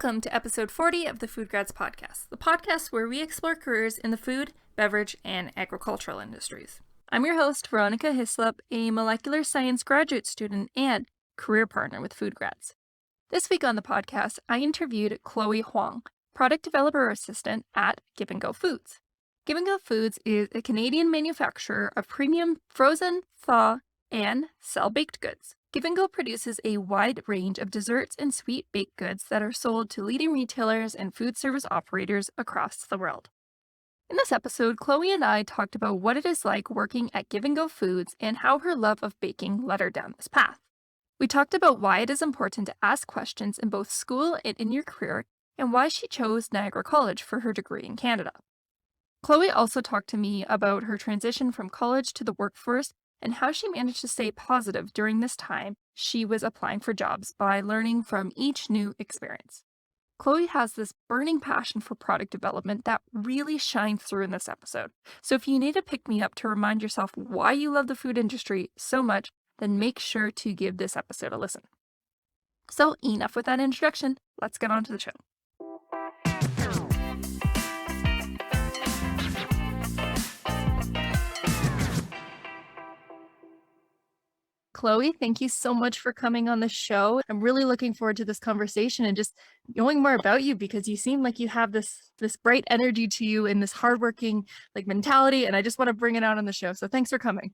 Welcome to episode 40 of the FoodGrads Podcast, the podcast where we explore careers in the food, beverage, and agricultural industries. I'm your host, Veronica Hislop, a molecular science graduate student and career partner with FoodGrads. This week on the podcast, I interviewed Chloe Hoang, product developer assistant at Give & Go Foods. Give & Go Foods is a Canadian manufacturer of premium frozen, thaw, and cell-baked goods. Give & Go produces a wide range of desserts and sweet baked goods that are sold to leading retailers and food service operators across the world. In this episode, Chloe and I talked about what it is like working at Give & Go Foods and how her love of baking led her down this path. We talked about why it is important to ask questions in both school and in your career, and why she chose Niagara College for her degree in Canada. Chloe also talked to me about her transition from college to the workforce and how she managed to stay positive during this time she was applying for jobs by learning from each new experience. Chloe has this burning passion for product development that really shines through in this episode. So if you need to pick me up to remind yourself why you love the food industry so much, then make sure to give this episode a listen. So enough with that introduction. Let's get on to the show. Chloe, thank you so much for coming on the show. I'm really looking forward to this conversation and just knowing more about you because you seem like you have this bright energy to you and this hardworking mentality, and I just want to bring it out on the show. So thanks for coming.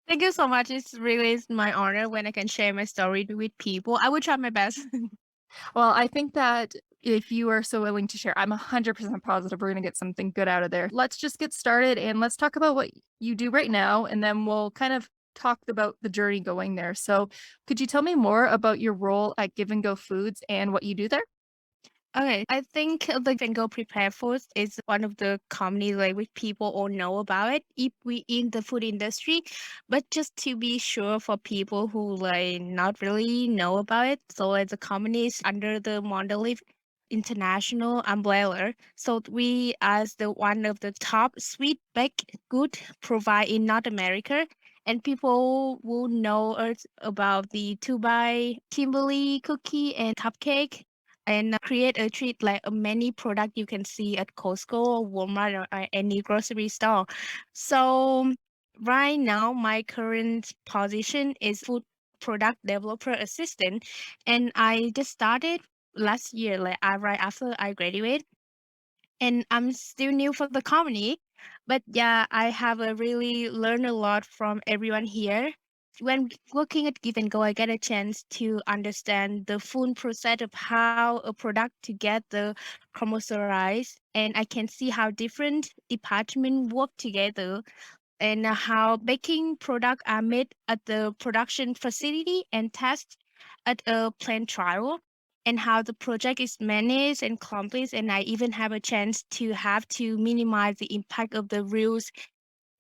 Thank you so much. It's really my honor when I can share my story with people. I will try my best. Well, I think that if you are so willing to share, I'm 100% positive we're going to get something good out of there. Let's just get started and let's talk about what you do right now, and then we'll kind of talk about the journey going there. So could you tell me more about your role at Give & Go Foods and what you do there? Okay, I think the Give & Go Prepare Foods is one of the companies which people all know about it if we in the food industry. But just to be sure for people who not really know about it, so the company is under the Mondelez International umbrella. So we as the one of the top sweet baked good provide in North America. And people will know us about the 2 by Kimberly cookie and cupcake and create a treat like a many product you can see at Costco or Walmart or any grocery store. So right now, my current position is food product developer assistant, and I just started last year, right after I graduated, and I'm still new for the company. But yeah, I have really learned a lot from everyone here. When working at Give & Go, I get a chance to understand the full process of how a product to get the commercialized, and I can see how different departments work together and how baking products are made at the production facility and tested at a plant trial, and how the project is managed and complete. And I even have a chance to have to minimize the impact of the real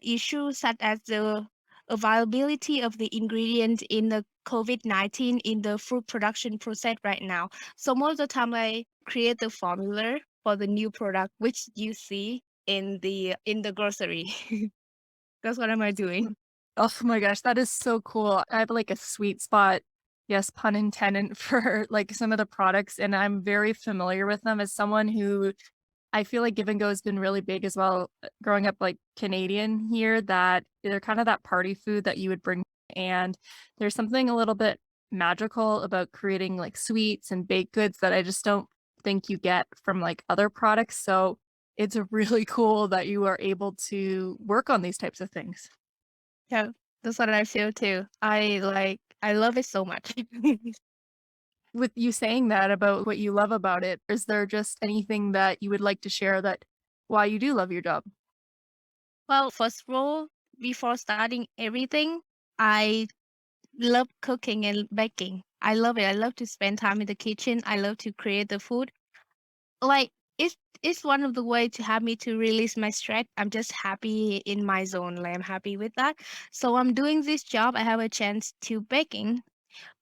issues such as the availability of the ingredient in the COVID-19 in the food production process right now. So most of the time I create the formula for the new product which you see in the grocery. That's what am I doing. Oh my gosh, that is so cool. I have a sweet spot, yes, pun intended, for some of the products, and I'm very familiar with them as someone who I feel like Give & Go has been really big as well, growing up Canadian here, that they're kind of that party food that you would bring. And there's something a little bit magical about creating sweets and baked goods that I just don't think you get from other products. So it's really cool that you are able to work on these types of things. Yeah, that's what I feel too. I love it so much. With you saying that about what you love about it, is there just anything that you would like to share that why you do love your job? Well, first of all, before starting everything, I love cooking and baking. I love it. I love to spend time in the kitchen. I love to create the food. Like it's one of the way to have me to release my stress. I'm just happy in my zone. I'm happy with that. So I'm doing this job. I have a chance to baking,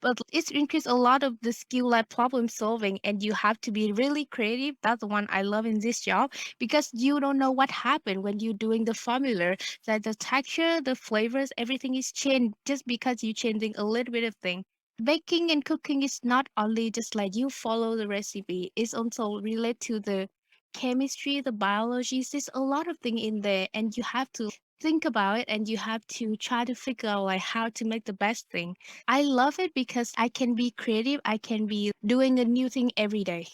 but it's increased a lot of the skill like problem solving, and you have to be really creative. That's the one I love in this job because you don't know what happened when you're doing the formula. That the texture, the flavors, everything is changed just because you're changing a little bit of thing. Baking and cooking is not only just like you follow the recipe, it's also related to the chemistry, the biology. There's a lot of things in there, and you have to think about it and you have to try to figure out like how to make the best thing. I love it because I can be creative, I can be doing a new thing every day.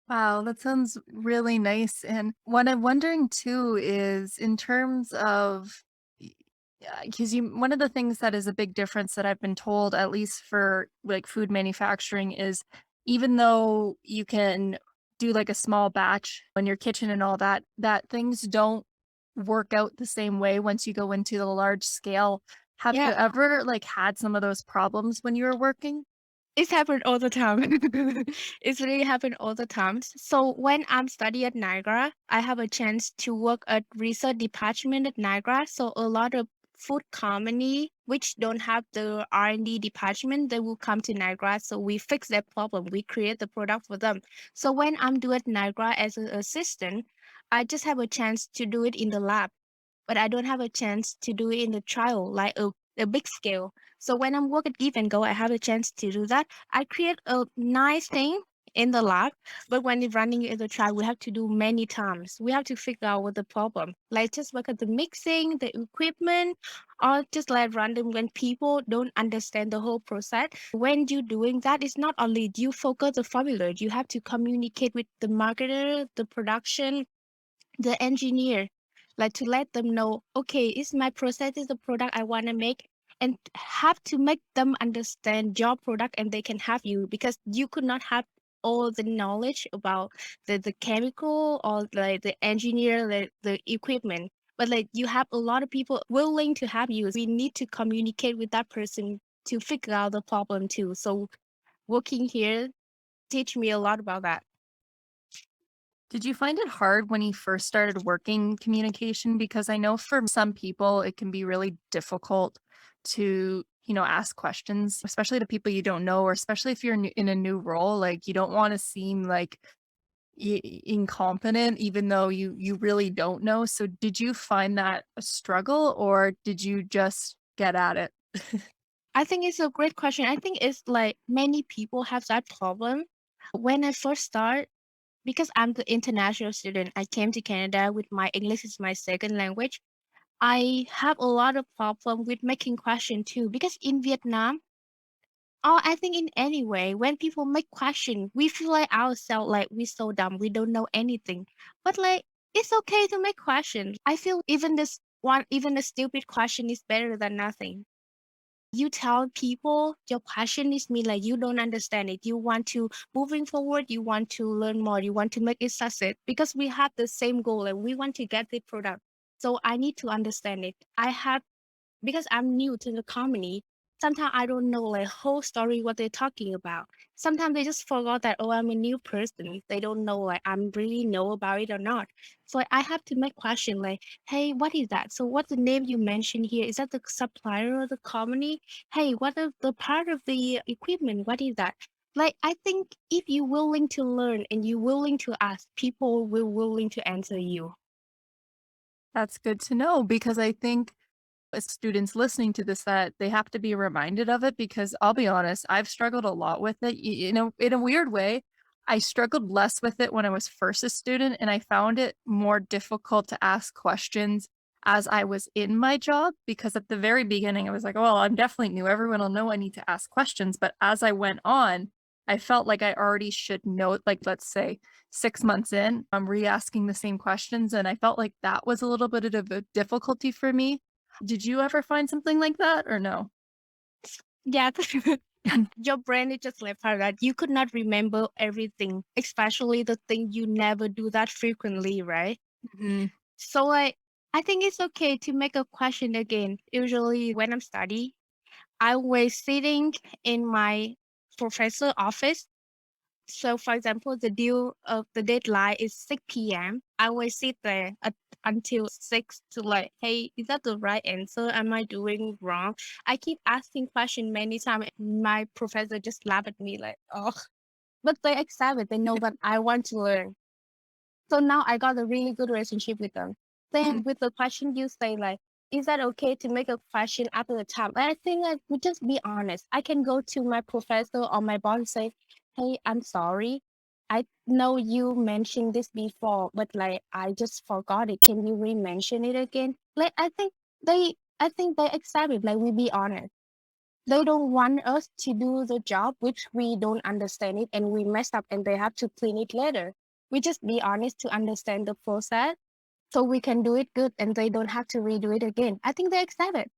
Wow, that sounds really nice. And what I'm wondering too is in terms of, because one of the things that is a big difference that I've been told, at least for like food manufacturing, is even though you can do like a small batch in your kitchen and all that, that things don't work out the same way once you go into the large scale. Have you Yeah. ever like had some of those problems when you were working? It's happened all the time. It's really happened all the time. So when I'm studying at Niagara, I have a chance to work at research department at Niagara. So a lot of food company which don't have the R&D department, they will come to Niagara. So we fix that problem. We create the product for them. So when I'm doing at Niagara as an assistant, I just have a chance to do it in the lab, but I don't have a chance to do it in the trial, like a big scale. So when I'm working Give and Go, I have a chance to do that. I create a nice thing in the lab, but when it's running in the trial, we have to do many times. We have to figure out what the problem. Like just look at the mixing, the equipment, or just like random when people don't understand the whole process. When you're doing that, it's not only you focus the formula, you have to communicate with the marketer, the production, the engineer, like to let them know, okay, it's my process, is the product I want to make, and have to make them understand your product and they can have you, because you could not have all the knowledge about the chemical or like the engineer, the equipment, but like you have a lot of people willing to have you. We need to communicate with that person to figure out the problem too. So working here teach me a lot about that. Did you find it hard when you first started working communication? Because I know for some people it can be really difficult to, ask questions, especially to people you don't know, or especially if you're in a new role. Like you don't want to seem like incompetent, even though you really don't know. So did you find that a struggle, or did you just get at it? I think it's a great question. I think it's like many people have that problem. When I first start, because I'm the international student, I came to Canada with my English is my second language. I have a lot of problem with making question too. Because in Vietnam, or I think in any way, when people make question, we feel like ourselves like we so dumb, we don't know anything. But like it's okay to make question. I feel even a stupid question is better than nothing. You tell people your passion is mean like you don't understand it, you want to moving forward, you want to learn more, you want to make it success, because we have the same goal and we want to get the product. So I need to understand it. I have, because I'm new to the company, sometimes I don't know like whole story what they're talking about. Sometimes they just forgot that, oh, I'm a new person. They don't know like I'm really know about it or not. So I have to make question like, hey, what is that? So what's the name you mentioned here? Is that the supplier or the company? Hey, what is the part of the equipment? What is that? Like I think if you're willing to learn and you're willing to ask, people will willing to answer you. That's good to know, because I think as students listening to this that they have to be reminded of it, because I'll be honest, I've struggled a lot with it. In a weird way, I struggled less with it when I was first a student, and I found it more difficult to ask questions as I was in my job, because at the very beginning I was like, "Well, I'm definitely new. Everyone will know I need to ask questions." But as I went on, I felt like I already should know, like let's say 6 months in, I'm re-asking the same questions, and I felt like that was a little bit of a difficulty for me. Did you ever find something like that or no? Yeah. Your brain is just left out that you could not remember everything, especially the thing you never do that frequently, right? Mhm. So like I think it's okay to make a question again. Usually when I'm studying, I was sitting in my professor office. So for example, the due of the deadline is 6 p.m. I will sit there until 6 to like, hey, is that the right answer? Am I doing wrong? I keep asking question many times. My professor just laugh at me like, oh, but they accept it. They know that I want to learn. So now I got a really good relationship with them. Then with the question you say like, is that okay to make a question after the time? I think like we just be honest. I can go to my professor or my boss and say, "Hey, I'm sorry. I know you mentioned this before, but like I just forgot it. Can you re-mention it again?" Like I think they accept it. Like we be honest. They don't want us to do the job which we don't understand it and we mess up and they have to clean it later. We just be honest to understand the process so we can do it good and they don't have to redo it again. I think they accept it.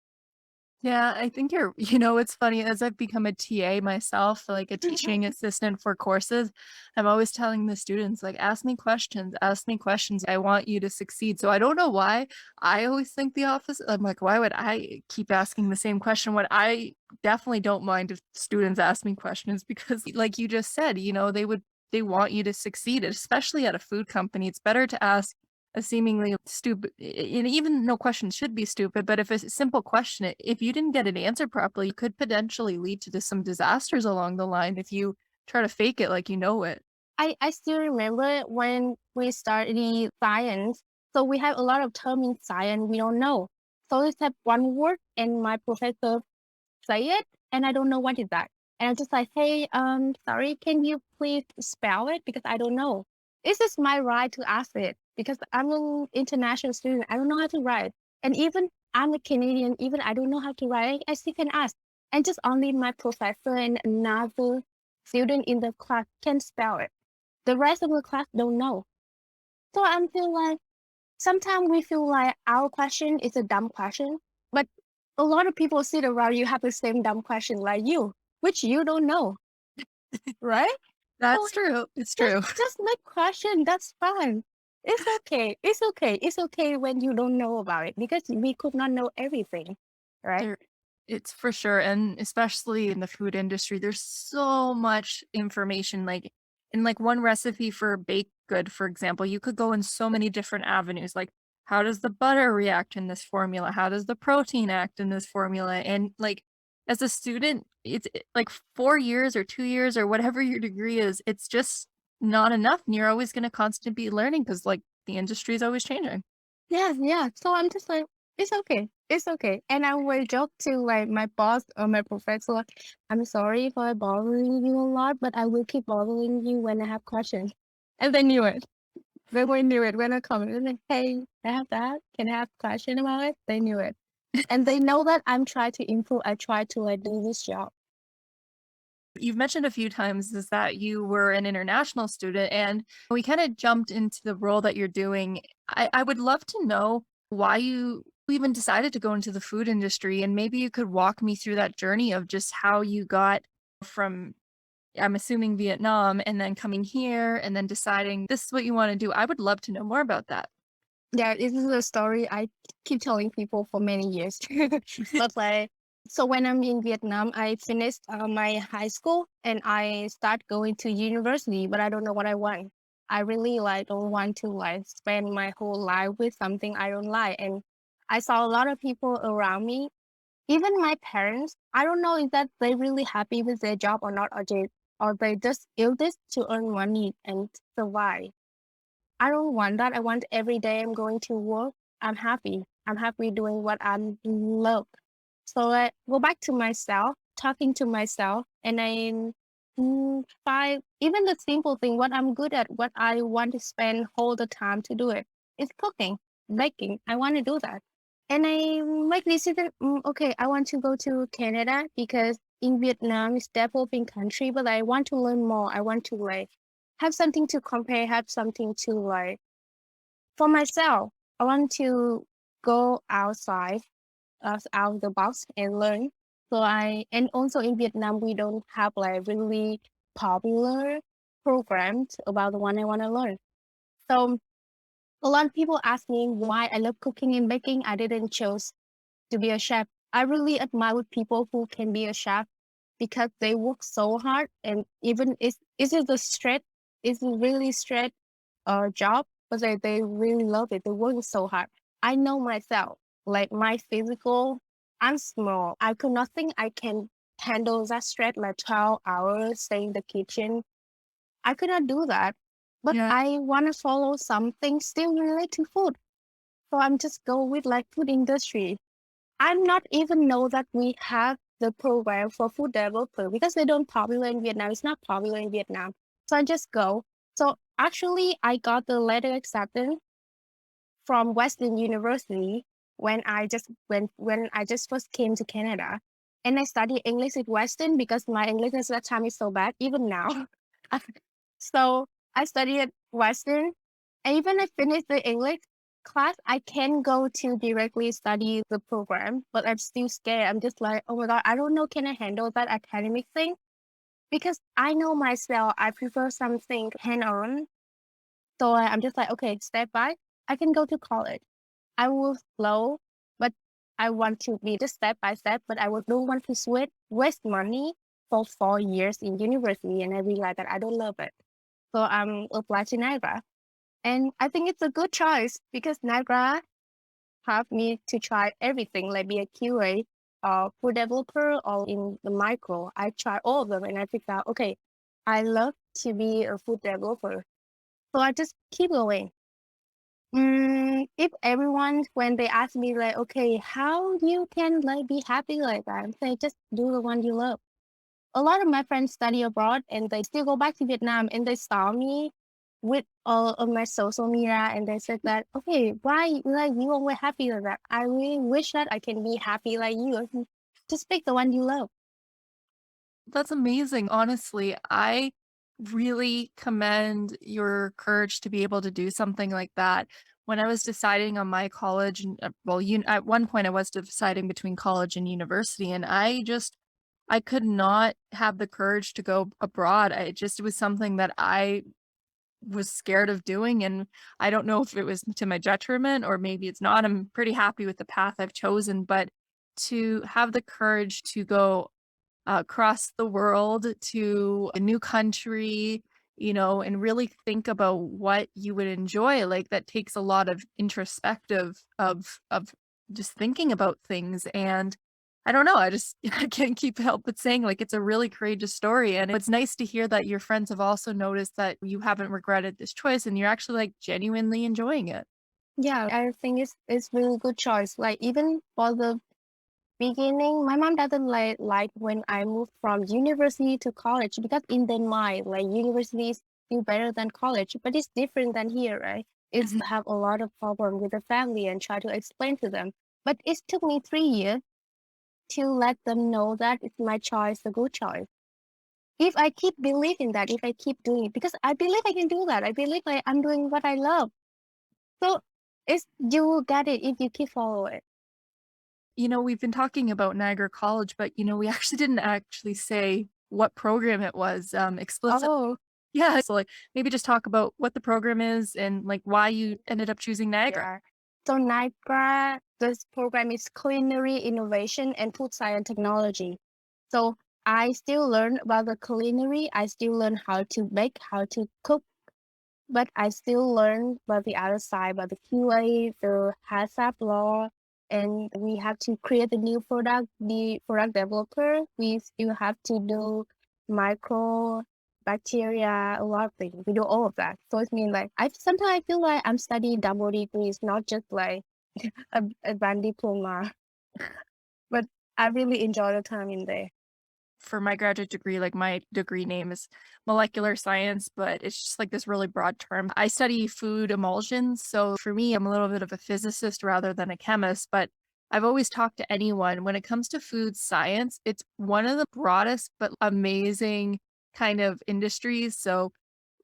Yeah, I think it's funny as I've become a TA myself, like a teaching assistant for courses, I'm always telling the students, like, ask me questions, ask me questions. I want you to succeed. So I don't know why I always think the opposite. I'm like, why would I keep asking the same question? What I definitely don't mind if students ask me questions because, like you just said, they want you to succeed, especially at a food company. It's better to ask a seemingly stupid and even no question should be stupid, but if it's a simple question, if you didn't get it answered properly, it could potentially lead to some disasters along the line if you try to fake it like you know it. I still remember when we studied science. So we have a lot of term in science we don't know. So it's have one word and my professor say it and I don't know what is that. And I'm just like, hey, sorry, can you please spell it? Because I don't know. This is my right to ask it because I'm an international student. I don't know how to write. And even I'm a Canadian, even I don't know how to write, I still can ask. And just only my professor and another student in the class can spell it. The rest of the class don't know. So I'm feel like sometimes we feel like our question is a dumb question, but a lot of people sit around you have the same dumb question like you, which you don't know, right? So That's like, true. It's just true. just make question. That's fine. It's okay. It's okay. It's okay when you don't know about it because we could not know everything, right? There it's for sure, and especially in the food industry, there's so much information, like, in, like, one recipe for a baked good, for example, you could go in so many different avenues, like, how does the butter react in this formula? How does the protein act in this formula? And, like, as a student, like, 4 years or 2 years or whatever your degree is, it's just not enough, and you're always gonna constantly be learning because, like, the industry is always changing. Yeah, yeah. So I'm just like, it's okay. It's okay. And I will joke to like my boss or my professor, I'm sorry for bothering you a lot, but I will keep bothering you when I have questions. And they knew it. They will knew it when I come in. Like, hey, I have that. Can I have a question about it? They knew it. And they know that I'm trying to improve. I try to like do this job. You've mentioned a few times is that you were an international student, and we kind of jumped into the role that you're doing. I would love to know why you even decided to go into the food industry, and maybe you could walk me through that journey of just how you got from, I'm assuming, Vietnam, and then coming here, and then deciding this is what you want to do. I would love to know more about that. Yeah, this is a story I keep telling people for many years. But like, so when I'm in Vietnam, I finished my high school and I start going to university, but I don't know what I want. I really like don't want to like spend my whole life with something I don't like. And I saw a lot of people around me, even my parents. I don't know if that they really happy with their job or not, or they just do this to earn money and survive. I don't want that. I want every day I'm going to work, I'm happy. I'm happy doing what I love. So I go back to myself, talking to myself, and I find even the simple thing, what I'm good at, what I want to spend all the time to do it. It's cooking, baking. I want to do that. And I make decision, okay, I want to go to Canada because in Vietnam it's developing country, but I want to learn more. I want to like have something to compare, have something to like for myself. I want to go outside, out of the box and learn. So and also in Vietnam, we don't have like really popular programs about the one I want to learn. So a lot of people ask me why I love cooking and baking. I didn't choose to be a chef. I really admire people who can be a chef because they work so hard and even it's just a straight, it's a really straight job, but they really love it. They work so hard. I know myself, like my physical, I'm small. I could not think I can handle that stress like 12 hours stay in the kitchen. I could not do that. But Yeah. I want to follow something still related to food. So I'm just go with like food industry. I'm not even know that we have the program for food developer because they don't popular in Vietnam. It's not popular in Vietnam. So I just go. So actually I got the letter acceptance from Western University when I just first came to Canada. And I studied English at Western because my English at that time is so bad, even now. So I studied at Western. And even I finished the English class, I can go to directly study the program, but I'm still scared. I'm just like, oh my God, I don't know, can I handle that academic thing? Because I know myself, I prefer something hand-on. So I'm just like, okay, step by, I can go to college. I will slow, but I want to be just step by step, but don't want to waste money for 4 years in university. And I realized that I don't love it. So I'm applied to Niagara. And I think it's a good choice because Niagara have me to try everything, like be a QA, food developer, or in the micro. I try all of them and I figured out, okay, I love to be a food developer. So I just keep going. If everyone, when they ask me like, okay, how you can like be happy like that, I'm saying just do the one you love. A lot of my friends study abroad and they still go back to Vietnam and they saw me with all of my social media and they said that, okay, why like you always happy like that? I really wish that I can be happy like you. Just pick the one you love. That's amazing. Honestly, I really commend your courage to be able to do something like that. When I was deciding on my college, and well, at one point I was deciding between college and university, and I could not have the courage to go abroad. It was something that I was scared of doing, and I don't know if it was to my detriment or maybe it's not. I'm pretty happy with the path I've chosen, but to have the courage to go across the world to a new country, and really think about what you would enjoy. Like that takes a lot of introspective of just thinking about things. And I don't know, I just I can't keep help but saying like it's a really courageous story. And it's nice to hear that your friends have also noticed that you haven't regretted this choice and you're actually like genuinely enjoying it. Yeah, I think it's really good choice. Like even for the beginning, my mom doesn't like when I moved from university to college because in their mind, like university is still better than college, but it's different than here, right? It's Mhm. have a lot of problem with the family and try to explain to them. But it took me 3 years to let them know that it's my choice, a good choice. If I keep believing that, if I keep doing it, because I believe I can do that. I believe I'm doing what I love. So it's you will get it if you keep following it. We've been talking about Niagara College, but, we actually didn't actually say what program it was, explicitly. Oh, Yeah, so, like, maybe just talk about what the program is and, like, why you ended up choosing Niagara. yeah. So Niagara, this program is Culinary Innovation and Food Science Technology. So I still learn about the culinary. I still learn how to bake, how to cook, but I still learn about the other side, about the QA, the HACCP law, and we have to create a new product, the product developer. We still have to do micro bacteria, a lot of things. We do all of that. So it means like I sometimes I feel like I'm studying double degrees, not just like a advanced diploma. But I really enjoy the time in there. For my graduate degree, like, my degree name is molecular science, but it's just, like, this really broad term. I study food emulsions, so for me, I'm a little bit of a physicist rather than a chemist, but I've always talked to anyone, when it comes to food science, it's one of the broadest but amazing kind of industries. So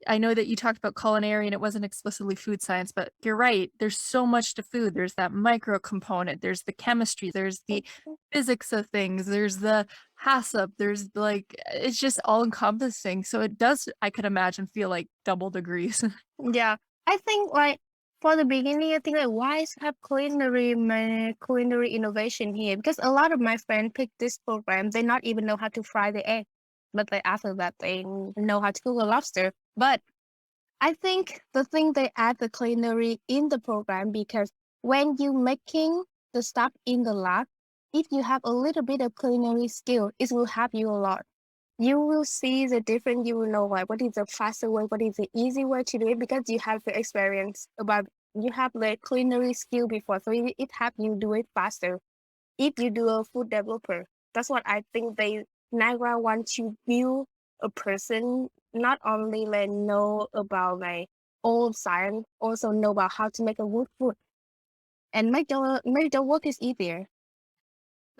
I know that you talked about culinary and it wasn't explicitly food science, but you're right. There's so much to food. There's that micro component, there's the chemistry, there's the physics of things, there's the HACCP, there's like it's just all encompassing. So it does, I could imagine, feel like double degrees. Yeah, I think like for the beginning, I think like why is have culinary innovation here? Because a lot of my friends pick this program, they not even know how to fry the egg, but like after that they know how to cook a lobster. But I think the thing they add the culinary in the program because when you making the stuff in the lab, if you have a little bit of culinary skill, it will help you a lot. You will see the difference. You will know like what is the faster way, what is the easy way to do it because you have the experience about you have the culinary skill before, so it help you do it faster. If you do a food developer, that's what I think Niagara want to build a person not only like know about like old science, also know about how to make a good food and make the work is easier.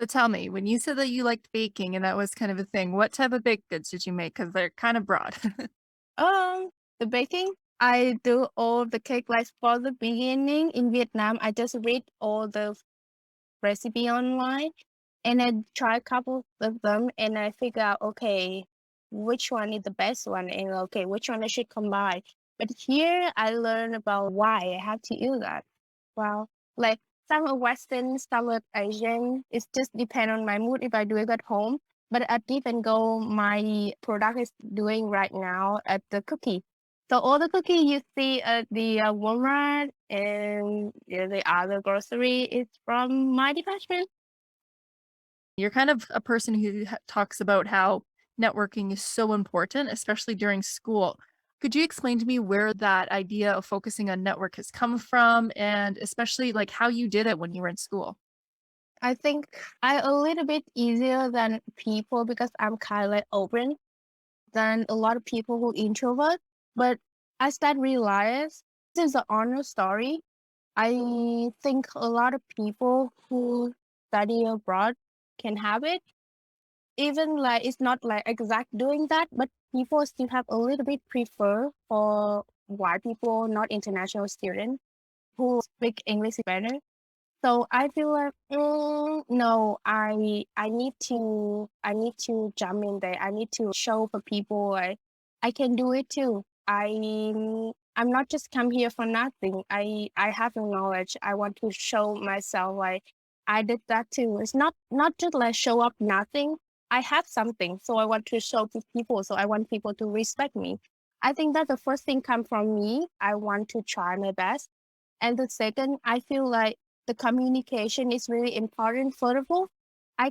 So tell me, when you said that you liked baking and that was kind of a thing, what type of baked goods did you make? Because they're kind of broad. Um, the baking, I do all the cake like for the beginning in Vietnam. I just read all the recipe online and I try a couple of them and I figure out okay, which one is the best one and okay, which one I should combine. But here I learn about why I have to use that. Well, like some are Western, some are Asian. It's just depend on my mood if I do it at home. But at even go my product is doing right now at the cookie. So all the cookie you see at the Walmart and the other grocery is from my department. You're kind of a person who talks about how networking is so important, especially during school. Could you explain to me where that idea of focusing on network has come from and especially like how you did it when you were in school? I think I a little bit easier than people because I'm kind of like open than a lot of people who introvert. But as that realize this is an honest story. I think a lot of people who study abroad can have it. Even like it's not like exact doing that, but people still have a little bit prefer for white people, not international students who speak English better. So I feel like no, I need to jump in there. I need to show for people like I can do it too. I'm not just come here for nothing. I have the knowledge. I want to show myself like I did that too. It's not just like show up nothing. I have something, so I want to show to people. So I want people to respect me. I think that the first thing come from me. I want to try my best, and the second, I feel like the communication is really important. First of all, I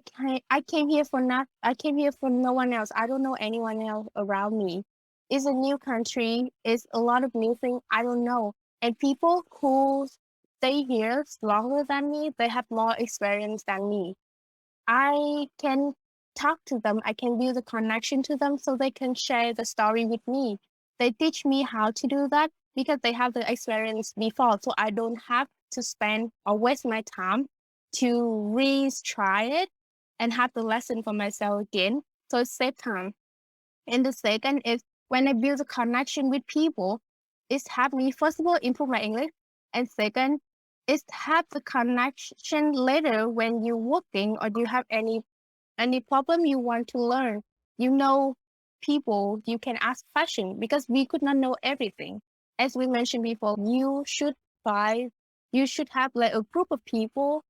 came here for no one else. I don't know anyone else around me. It's a new country. It's a lot of new things I don't know. And people who stay here longer than me, they have more experience than me. I can talk to them. I can build a connection to them so they can share the story with me. They teach me how to do that because they have the experience before. So I don't have to spend or waste my time to retry it and have the lesson for myself again. So it saves time. And the second is when I build a connection with people, it's helped me first of all improve my English. And second, it's have the connection later when you're working or you have any problem you want to learn. You know people you can ask questions because we could not know everything. As we mentioned before, try you should have like a group of people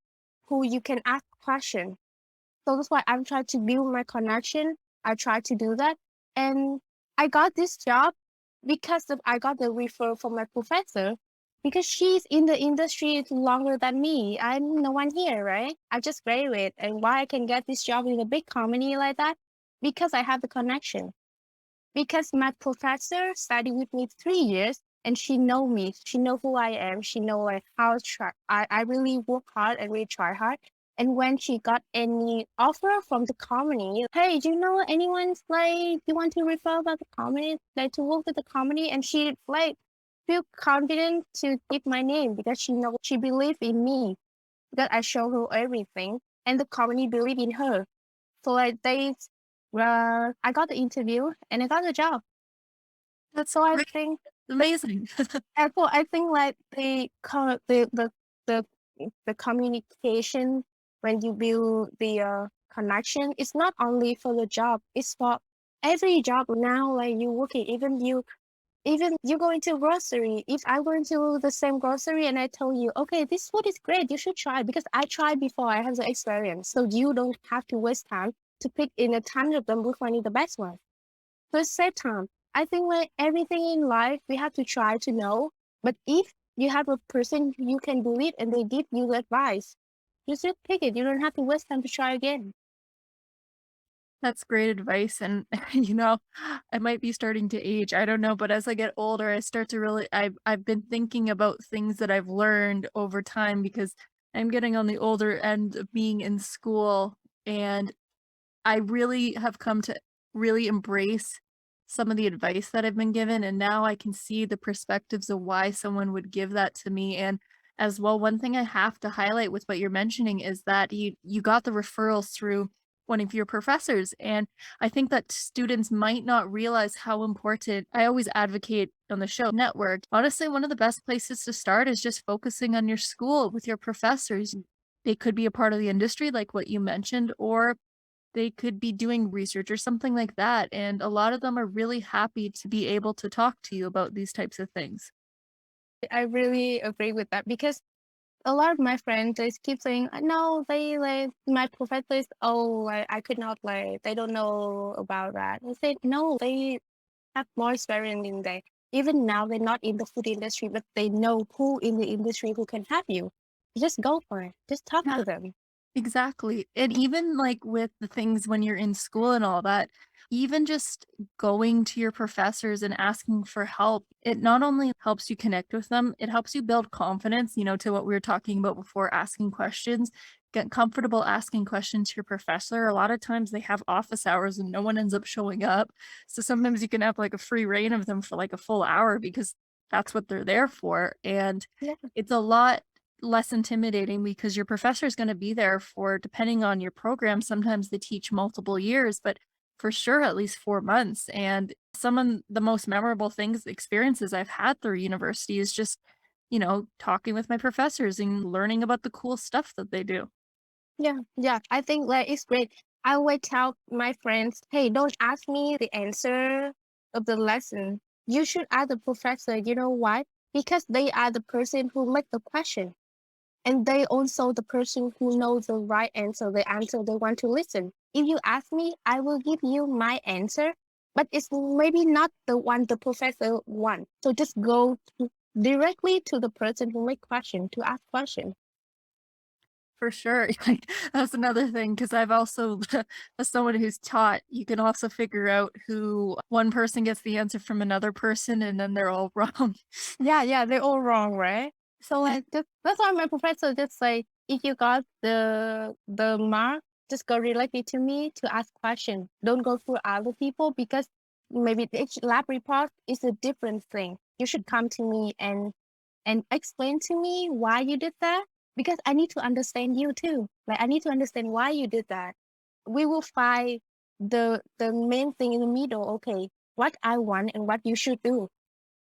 who you can ask questions. So that's why I'm trying to build my connection. I try to do that. And I got this job because I got the referral from my professor because she's in the industry longer than me. I'm the one here, right? I just graduated. And why I can get this job in a big company like that? Because I have the connection. Because my professor studied with me 3 years and she know me. She know who I am. She know like how try I really work hard and really try hard. And when she got any offer from the company, hey, do you know anyone's like you want to refer about the company, like to work with the company? And she like feel confident to give my name because she know she believe in me because I show her everything and the company believe in her. So like I got the interview and I got the job. That's So I great. think, Amazing. so I think like the the communication when you build the connection, it's not only for the job, it's for every job now. Like you working, even you go into grocery. If I go into the same grocery and I tell you, okay, this food is great, you should try because I tried before, I have the experience. So you don't have to waste time to pick in a ton of them which one is the best one. So it's save time. I think like everything in life we have to try to know. But if you have a person you can believe and they give you advice, you just pick it. You don't have to waste time to try again. That's great advice, and, I might be starting to age, I don't know, but as I get older, I start to really I've been thinking about things that I've learned over time because I'm getting on the older end of being in school, and I really have come to really embrace some of the advice that I've been given, and now I can see the perspectives of why someone would give that to me, and as well, one thing I have to highlight with what you're mentioning is that you got the referrals through one of your professors, and I think that students might not realize how important I always advocate on the show, network. Honestly, one of the best places to start is just focusing on your school with your professors. They could be a part of the industry like what you mentioned, or they could be doing research or something like that, and a lot of them are really happy to be able to talk to you about these types of things. I really agree with that because a lot of my friends they keep saying, no, they like my professors, oh, I could not like, they don't know about that. I said, no, they have more experience in that. Even now, they're not in the food industry, but they know who in the industry who can help you. Just go for it. Just talk Yeah. to them. Exactly, and even, like, with the things when you're in school and all that, even just going to your professors and asking for help, it not only helps you connect with them, it helps you build confidence, to what we were talking about before, asking questions. Get comfortable asking questions to your professor. A lot of times they have office hours and no one ends up showing up, so sometimes you can have, like, a free reign of them for, like, a full hour because that's what they're there for, and Yeah. it's a lot less intimidating because your professor is gonna be there for depending on your program, sometimes they teach multiple years, but for sure at least 4 months, and some of the most memorable things experiences I've had through university is just, talking with my professors and learning about the cool stuff that they do. Yeah, yeah. I think like it's great. I always tell my friends, hey, don't ask me the answer of the lesson. You should ask the professor. You know why? Because they are the person who make the question. And they also the person who knows the right answer, the answer they want to listen. If you ask me, I will give you my answer, but it's maybe not the one the professor wants. So just directly to the person who make question to ask question. For sure. Like, that's another thing because I've also as someone who's taught, you can also figure out who one person gets the answer from another person, and then they're all wrong. Yeah, yeah, they're all wrong, right? So like that's why my professor just say, if you got the mark, just go directly to me to ask question. Don't go through other people because maybe the lab report is a different thing. You should come to me and explain to me why you did that because I need to understand you too. Like I need to understand why you did that. We will find the main thing in the middle. Okay, what I want and what you should do.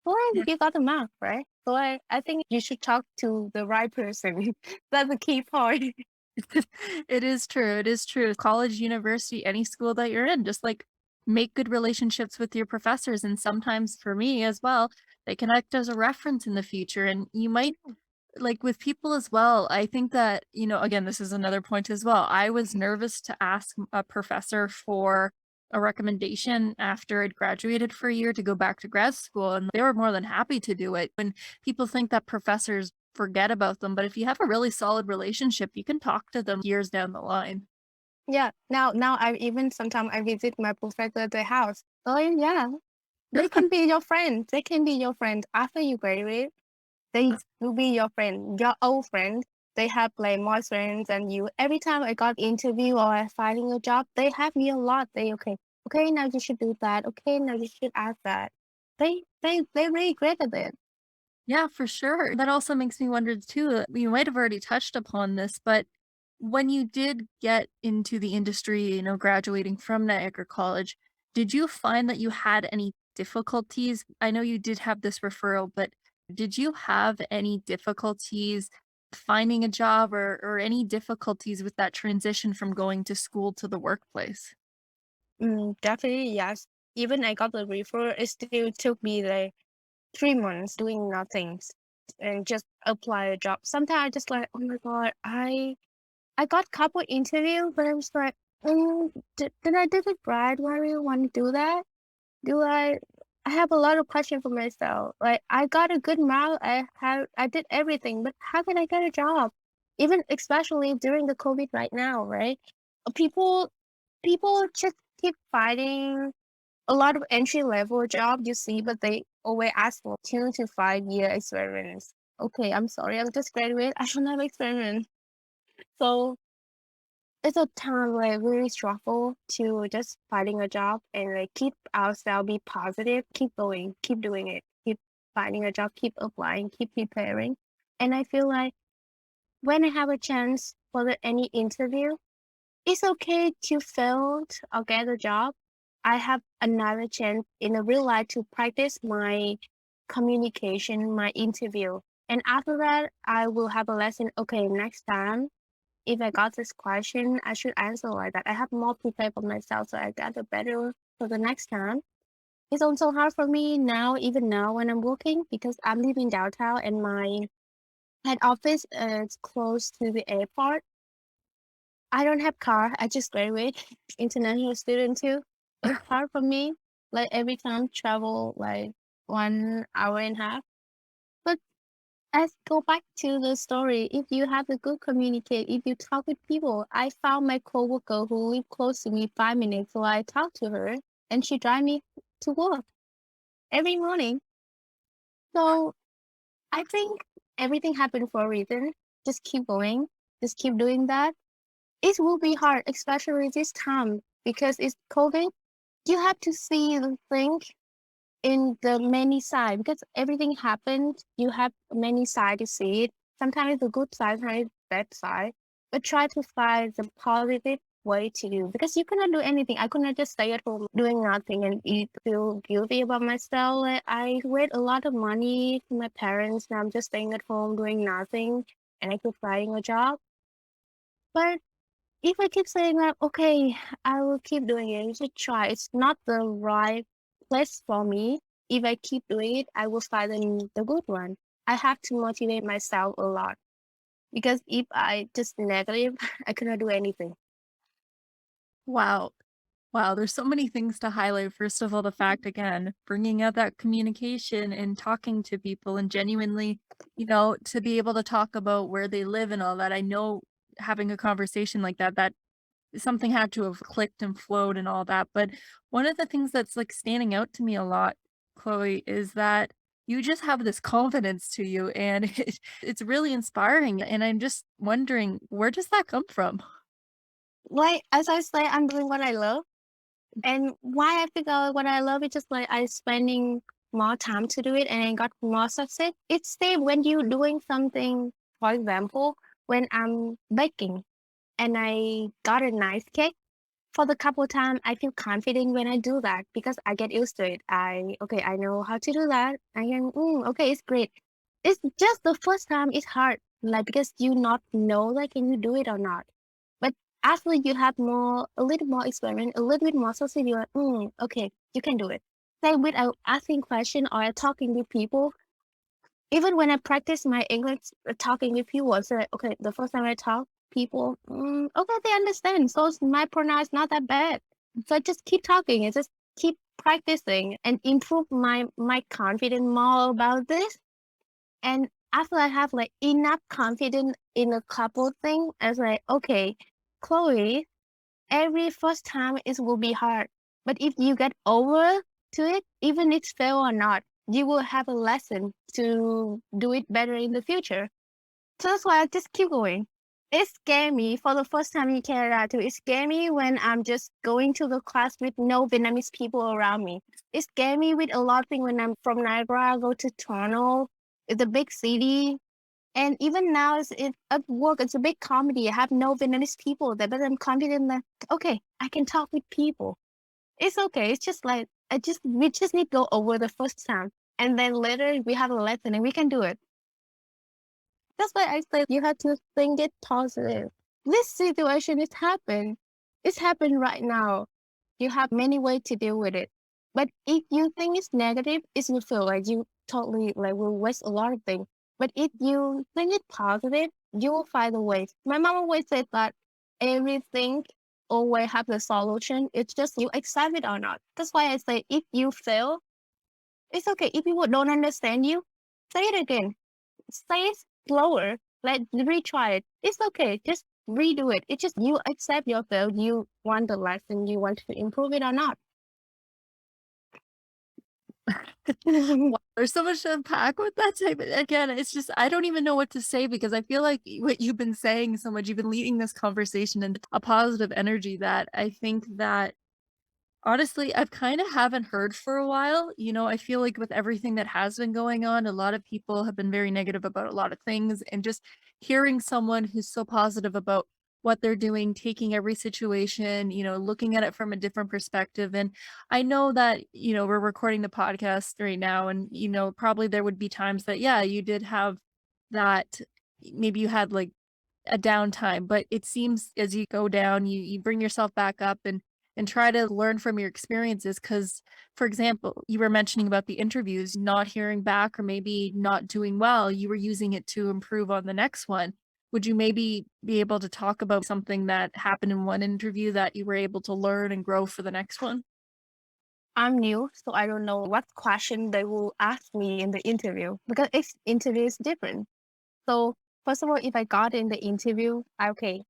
Well, you got the mark, right? So I think you should talk to the right person. That's the key point. It is true, it is true. College, university, any school that you're in, just, like, make good relationships with your professors, and sometimes for me as well, they can act as a reference in the future, and you might like, with people as well, I think that, again, this is another point as well. I was nervous to ask a professor for a recommendation after I'd graduated for a year to go back to grad school, and they were more than happy to do it. When people think that professors forget about them, but if you have a really solid relationship, you can talk to them years down the line. Yeah. Now I even sometimes I visit my professor at the house. Oh yeah, they can be your friend. They can be your friend after you graduate. They will be your friend, your old friend. They have like more friends than you. Every time I got interview or I finding a job, they have me a lot. They okay, now you should do that. Okay, now you should ask that. They really great at it. Yeah, for sure. That also makes me wonder too, you might have already touched upon this, but when you did get into the industry, graduating from Niagara College, did you find that you had any difficulties? I know you did have this referral, but did you have any difficulties finding a job or any difficulties with that transition from going to school to the workplace? Definitely yes. Even I got the referral, it still took me like 3 months doing nothing and just apply a job. Sometimes I just like, oh my god, I got couple interview, but I was like, did I do it right? Why do you want to do that? Do I have a lot of questions for myself. Like I got a good mark, I did everything, but how can I get a job? Even especially during the COVID right now, right? People people just keep fighting a lot of entry level job you see, but they always ask for 2 to 5 year experience. Okay, I'm sorry, I'm just graduate. I don't have experience. So it's a time where we really struggle to just finding a job and like keep ourselves be positive, keep going, keep doing it, keep finding a job, keep applying, keep preparing. And I feel like when I have a chance for any interview, it's okay to fail or get a job. I have another chance in a real life to practice my communication, my interview. And after that, I will have a lesson. Okay, next time, if I got this question, I should answer like that. I have more prepared for myself, so I got a better for the next time. It's also hard for me now, even now when I'm working, because I'm living downtown and my head office is close to the airport. I don't have car. I just graduate, international student too. It's hard for me. Like every time travel like 1 hour and a half. But let's go back to the story. If you have a good communicate, if you talk with people, I found my coworker who lived close to me 5 minutes, so I talked to her and she drive me to work every morning. So I think everything happened for a reason. Just keep going. Just keep doing that. It will be hard, especially this time because it's COVID. You have to see the thing in the many side because everything happened. You have many side to see it. Sometimes it's a good side, sometimes it's bad side. But try to find the positive way to do because you cannot do anything. I could not just stay at home doing nothing and eat, feel guilty about myself. Like, I wait a lot of money to my parents and I'm just staying at home doing nothing and I could finding a job. But if I keep saying that, okay, I will keep doing it. You should try. It's not the right place for me. If I keep doing it, I will find the good one. I have to motivate myself a lot because if I just negative, I cannot do anything. Wow. Wow, there's so many things to highlight. First of all, the fact again, bringing out that communication and talking to people and genuinely, to be able to talk about where they live and all that. I know having a conversation like that, that something had to have clicked and flowed and all that. But one of the things that's like standing out to me a lot, Chloe, is that you just have this confidence to you and it's really inspiring. And I'm just wondering, where does that come from? Like as I say, I'm doing what I love. And why I figure what I love is just like I spending more time to do it and I got more success. It's same when you doing something, for example, when I'm baking and I got a nice cake. For the couple time, I feel confident when I do that because I get used to it. I know how to do that. I can, okay, it's great. It's just the first time it's hard, like because you not know like can you do it or not. But after you have a little more experience, a little bit more success, you're like, okay, you can do it. Same with asking question or talking with people. Even when I practice my English talking with people, I say, okay, the first time I talk, people, okay, they understand. So my pronoun is not that bad. So I just keep talking and just keep practicing and improve my confidence more about this. And after I have like enough confidence in a couple things, I was like, okay, Chloe, every first time it will be hard. But if you get over to it, even if it's fail or not, you will have a lesson to do it better in the future. So that's why I just keep going. It scared me for the first time in Canada too. It scared me when I'm just going to the class with no Vietnamese people around me. It scared me with a lot of things when I'm from Niagara, I go to Toronto. It's a big city. And even now, at work, it's a big comedy. I have no Vietnamese people there, but I'm confident that, okay, I can talk with people. It's okay. It's just like, we just need to go over the first time. And then later we have a lesson and we can do it. That's why I said you have to think it positive. This situation is happened. It's happened right now. You have many ways to deal with it. But if you think it's negative, it will feel like you totally like will waste a lot of things. But if you think it's positive, you will find a way. My mom always said that everything always have the solution. It's just you accept it or not. That's why I say if you fail, it's okay. If people don't understand you, say it again. Say it slower. Like retry it. It's okay. Just redo it. It's just you accept your fail. You want the lesson. You want to improve it or not. Wow, there's so much to unpack with that statement. Again, it's just I don't even know what to say because I feel like what you've been saying so much, you've been leading this conversation in a positive energy that I think that honestly, I've kinda haven't heard for a while. I feel like with everything that has been going on, a lot of people have been very negative about a lot of things, and just hearing someone who's so positive about what they're doing, taking every situation, looking at it from a different perspective, and I know that, we're recording the podcast right now, and, probably there would be times that, yeah, you did have that maybe you had, like, a downtime, but it seems as you go down, you bring yourself back up and try to learn from your experiences. Because, for example, you were mentioning about the interviews, not hearing back or maybe not doing well, you were using it to improve on the next one. Would you maybe be able to talk about something that happened in one interview that you were able to learn and grow for the next one? I'm new, so I don't know what question they will ask me in the interview because each interview is different. So first of all, if I got in the interview, okay,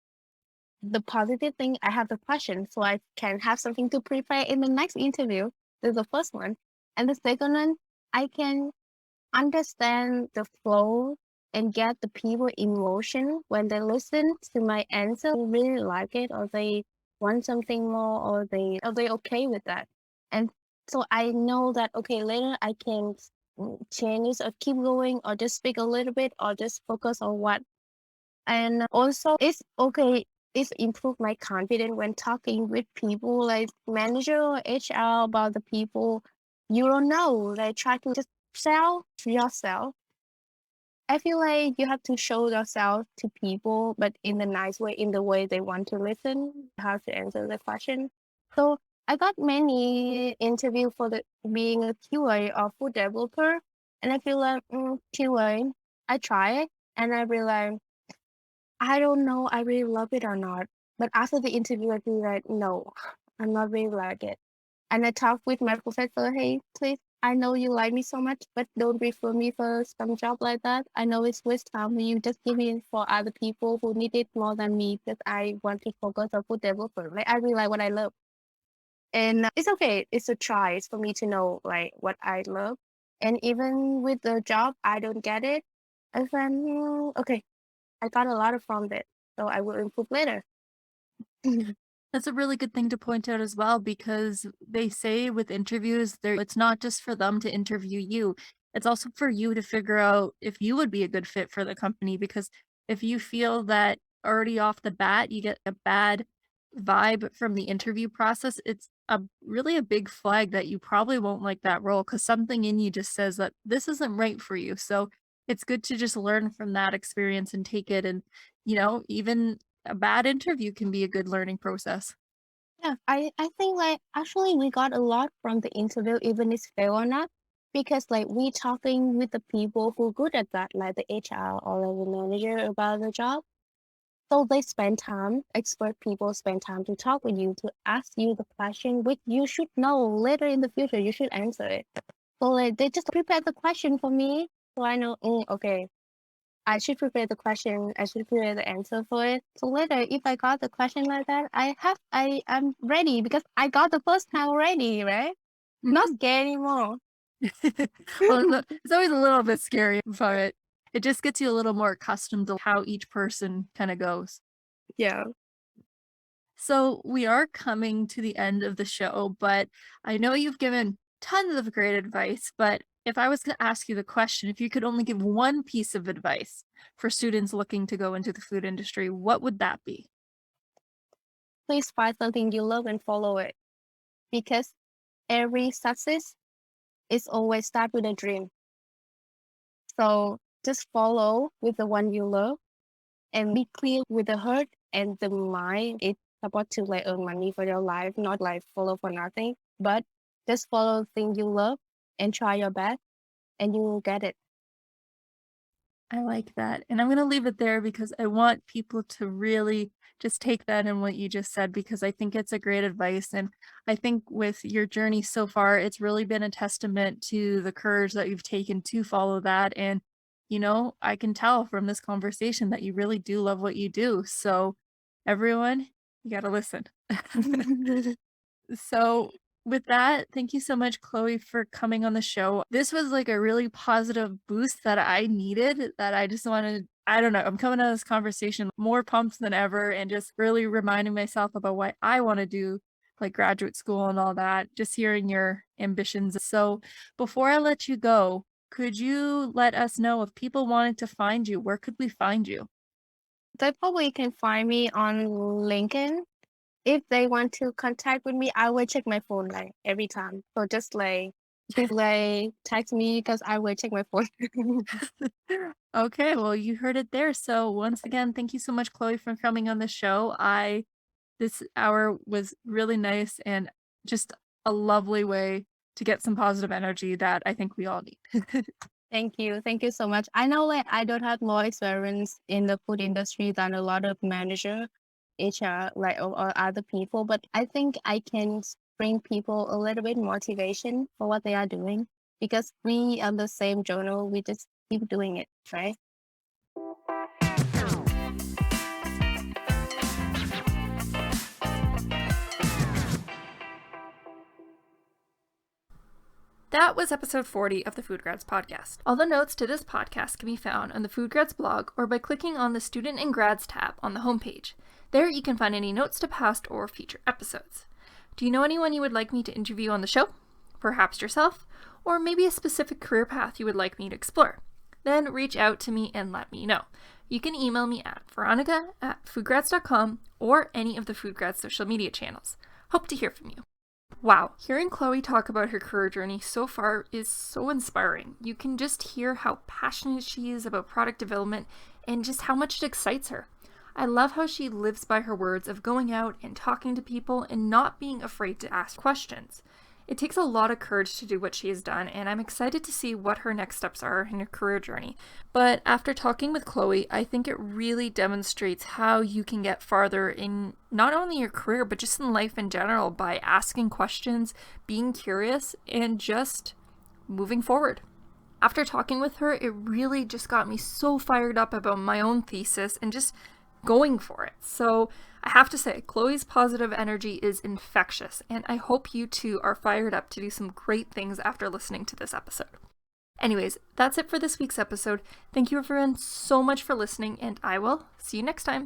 the positive thing, I have the question, so I can have something to prepare in the next interview. This is the first one. And the second one, I can understand the flow and get the people emotion when they listen to my answer, they really like it, or they want something more, or they okay with that. And so I know that okay, later I can change or keep going or just speak a little bit or just focus on what. And also it's okay, it's improved my confidence when talking with people like manager or HR about the people you don't know. Like try to just sell yourself. I feel like you have to show yourself to people, but in a nice way, in the way they want to listen, how to answer the question. So I got many interview for the being a QA or food developer, and I feel like QA. I try it, and I realize I don't know I really love it or not. But after the interview, I feel like no, I'm not really like it. And I talked with my professor, hey, please, I know you like me so much, but don't refer me for some job like that. I know it's waste time when you just give me for other people who need it more than me because I want to focus on food developer. Like I really like what I love. And it's okay. It's a try. It's for me to know like what I love. And even with the job, I don't get it. I said, okay, I got a lot of from it. So I will improve later. That's a really good thing to point out as well because they say with interviews, it's not just for them to interview you. It's also for you to figure out if you would be a good fit for the company because if you feel that already off the bat you get a bad vibe from the interview process, it's really a big flag that you probably won't like that role because something in you just says that this isn't right for you. So it's good to just learn from that experience and take it and even a bad interview can be a good learning process. Yeah, I think like actually we got a lot from the interview, even it's fail or not, because like we talking with the people who good at that, like the HR or like the manager about the job. So they spend time, expert people spend time to talk with you to ask you the question which you should know later in the future. You should answer it. So like they just prepare the question for me, so I know. Okay, I should prepare the question. I should prepare the answer for it. So later, if I got the question like that, I'm ready because I got the first time already, right? Not Mhm. scared anymore. Well, it's always a little bit scary, but it just gets you a little more accustomed to how each person kind of goes. Yeah. So we are coming to the end of the show, but I know you've given tons of great advice. But if I was to ask you the question, if you could only give one piece of advice for students looking to go into the food industry, what would that be? Please find something you love and follow it because every success is always start with a dream. So just follow with the one you love and be clear with the heart and the mind. It's about to like earn money for your life, not like follow for nothing, but just follow the thing you love and try your best and you will get it. I like that. And I'm going to leave it there because I want people to really just take that in what you just said because I think it's a great advice. And I think with your journey so far, it's really been a testament to the courage that you've taken to follow that. And, I can tell from this conversation that you really do love what you do. So Everyone, you gotta listen. So, with that, thank you so much, Chloe, for coming on the show. This was like a really positive boost that I needed, that I just wanted. I don't know. I'm coming out of this conversation more pumped than ever and just really reminding myself about what I want to do, like graduate school and all that, just hearing your ambitions. So, before I let you go, could you let us know if people wanted to find you, where could we find you? They probably can find me on LinkedIn. If they want to contact with me, I will check my phone like every time. So just like text me because I will check my phone. Okay, well, you heard it there. So once again, thank you so much, Chloe, for coming on the show. This hour was really nice and just a lovely way to get some positive energy that I think we all need. Thank you. Thank you so much. I know like I don't have more experience in the food industry than a lot of manager, HR, like or other people, but I think I can bring people a little bit motivation for what they are doing because we are the same journal. We just keep doing it, right? That was episode 40 of the FoodGrads Podcast. All the notes to this podcast can be found on the FoodGrads blog or by clicking on the Student and Grads tab on the homepage. There you can find any notes to past or future episodes. Do you know anyone you would like me to interview on the show? Perhaps yourself? Or maybe a specific career path you would like me to explore? Then reach out to me and let me know. You can email me at veronica@foodgrads.com or any of the FoodGrads social media channels. Hope to hear from you. Wow, hearing Chloe talk about her career journey so far is so inspiring. You can just hear how passionate she is about product development and just how much it excites her. I love how she lives by her words of going out and talking to people and not being afraid to ask questions. It takes a lot of courage to do what she has done, and I'm excited to see what her next steps are in her career journey. But after talking with Chloe, I think it really demonstrates how you can get farther in not only your career, but just in life in general by asking questions, being curious, and just moving forward. After talking with her, it really just got me so fired up about my own thesis and just going for it. So I have to say, Chloe's positive energy is infectious, and I hope you too are fired up to do some great things after listening to this episode. Anyways, that's it for this week's episode. Thank you everyone so much for listening, and I will see you next time.